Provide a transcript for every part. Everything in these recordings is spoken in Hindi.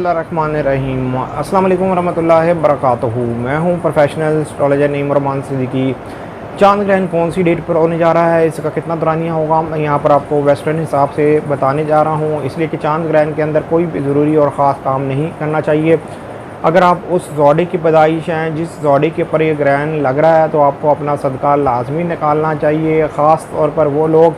बिस्मिल्लाहिर्रहमानिर्रहीम। अस्सलाम वालेकुम रहमतुल्लाहि वबरकातुहू। मैं हूं प्रोफेशनल एस्ट्रोलॉजर नईम रहमान सिद्दीकी। चांद ग्रहण कौन सी डेट पर होने जा रहा है, इसका कितना दौरानिया होगा, मैं यहाँ पर आपको वेस्टर्न हिसाब से बताने जा रहा हूँ। इसलिए कि चांद ग्रहण के अंदर कोई भी ज़रूरी और ख़ास काम नहीं करना चाहिए। अगर आप उस जोड़े की पैदाइश हैं जिस जोड़े के ऊपर ये ग्रहण लग रहा है, तो आपको अपना सदका लाजमी निकालना चाहिए। ख़ास तौर पर वो लोग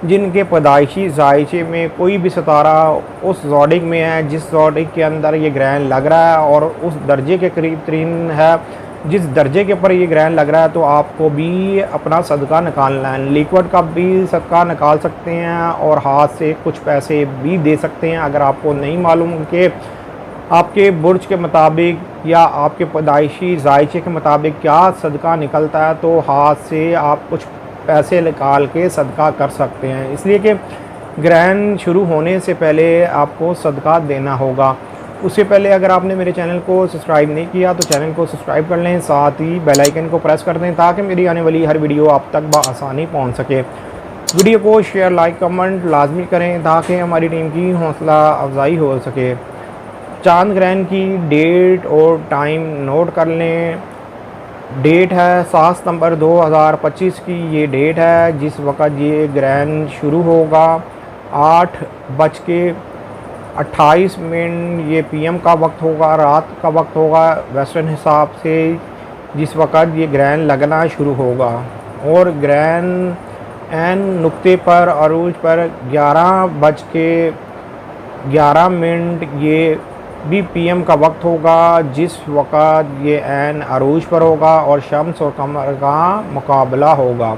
जिनके पैदाइशी जायचे में कोई भी सितारा उस जोड़े में है जिस जोड़े के अंदर ये ग्रहण लग रहा है और उस दर्जे के करीब तरीन है जिस दर्जे के ऊपर ये ग्रहण लग रहा है, तो आपको भी अपना सदका निकालना है। लिक्विड का भी सदका निकाल सकते हैं और हाथ से कुछ पैसे भी दे सकते हैं। अगर आपको नहीं मालूम कि आपके बुर्ज के मुताबिक या आपके पैदाइशी जायचे के मुताबिक क्या सदका निकलता है, तो हाथ से आप कुछ पैसे निकाल के सदका कर सकते हैं। इसलिए कि ग्रहण शुरू होने से पहले आपको सदका देना होगा। उससे पहले अगर आपने मेरे चैनल को सब्सक्राइब नहीं किया तो चैनल को सब्सक्राइब कर लें, साथ ही बेल आइकन को प्रेस कर दें ताकि मेरी आने वाली हर वीडियो आप तक बआसानी पहुंच सके। वीडियो को शेयर, लाइक, कमेंट लाजमी करें ताकि हमारी टीम की हौसला अफजाई हो सके। चांद ग्रहण की डेट और टाइम नोट कर लें। डेट है 7 सितंबर 2025 की ये डेट है जिस वक़्त ये ग्रहण शुरू होगा। 8:28 ये पीएम का वक्त होगा, रात का वक्त होगा वेस्टर्न हिसाब से, जिस वक़्त ये ग्रहण लगना शुरू होगा। और ग्रहण एन नुक्ते पर अरूज पर 11:11 ये भी पीएम का वक्त होगा जिस वक़्त ये एन अरूज पर होगा और शम्स और कमर का मुकाबला होगा।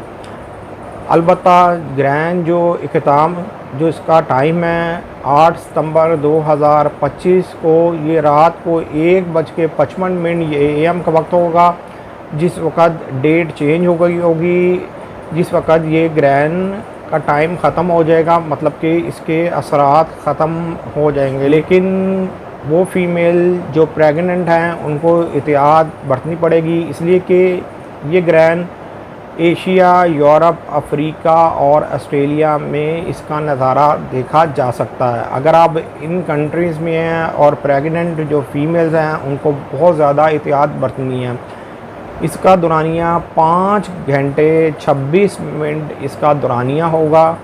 अलबत्ता ग्रहण जो इख्तिताम जो इसका टाइम है 8 सितंबर 2025 को, ये रात को 1:55 ये एएम का वक्त होगा जिस वक़्त डेट चेंज हो गई होगी, जिस वक़्त ये ग्रहण का टाइम ख़त्म हो जाएगा, मतलब कि इसके असरात ख़त्म हो जाएंगे। लेकिन वो फ़ीमेल जो प्रेग्नेंट हैं उनको एहतियात बरतनी पड़ेगी, इसलिए कि ये ग्रहण एशिया, यूरोप, अफ्रीका और ऑस्ट्रेलिया में इसका नज़ारा देखा जा सकता है। अगर आप इन कंट्रीज़ में हैं और प्रेग्नेंट जो फीमेल्स हैं उनको बहुत ज़्यादा एहतियात बरतनी है। इसका दौरानिया 5 घंटे 26 मिनट इसका दौरानिया होगा।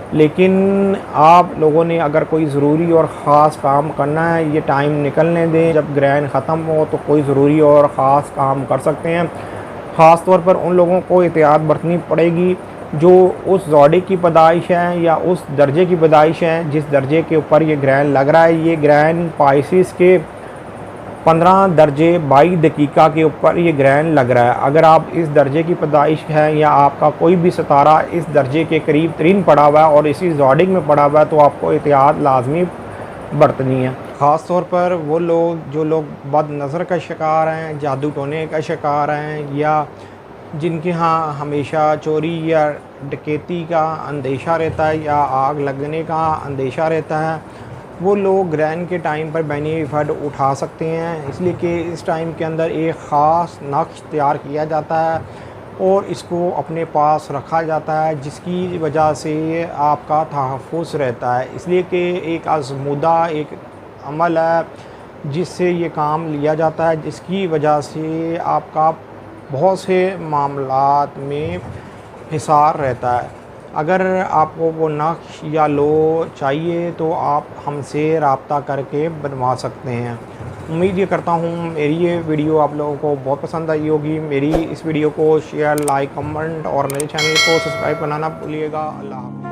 लेकिन आप लोगों ने अगर कोई ज़रूरी और ख़ास काम करना है, ये टाइम निकलने दें। जब ग्रहण ख़त्म हो तो कोई ज़रूरी और ख़ास काम कर सकते हैं। ख़ास तौर पर उन लोगों को एहतियात बरतनी पड़ेगी जो उस जोड़े की पैदाइश है या उस दर्जे की पैदाइश है जिस दर्जे के ऊपर ये ग्रहण लग रहा है। ये ग्रहण पाइसिस के 15 दर्जे 22 दकीका के ऊपर ये ग्रहण लग रहा है। अगर आप इस दर्जे की पैदाइश है या आपका कोई भी सितारा इस दर्जे के करीब तरीन पड़ा हुआ है और इसी जोड़िंग में पड़ा हुआ है, तो आपको एहतियात लाजमी बरतनी है। ख़ास तौर पर वो लोग जो लोग बद नज़र का शिकार हैं, जादू टोने का शिकार हैं, या जिनके यहाँ हमेशा चोरी या डकैती का अंदेशा रहता है या आग लगने का अंदेशा रहता है, वो लोग ग्रहण के टाइम पर बेनिफिट उठा सकते हैं। इसलिए कि इस टाइम के अंदर एक ख़ास नक्श तैयार किया जाता है और इसको अपने पास रखा जाता है जिसकी वजह से आपका तहफ़्फ़ुज़ रहता है। इसलिए कि एक आज़मूदा एक अमल है जिससे ये काम लिया जाता है, जिसकी वजह से आपका बहुत से मामलात में हिसार रहता है। अगर आपको वो नक्श या लो चाहिए तो आप हमसे रब्ता करके बनवा सकते हैं। उम्मीद ये करता हूँ मेरी ये वीडियो आप लोगों को बहुत पसंद आई होगी। मेरी इस वीडियो को शेयर, लाइक, कमेंट और मेरे चैनल को सब्सक्राइब करना ना भूलिएगा। अल्लाह हाफ़िज़।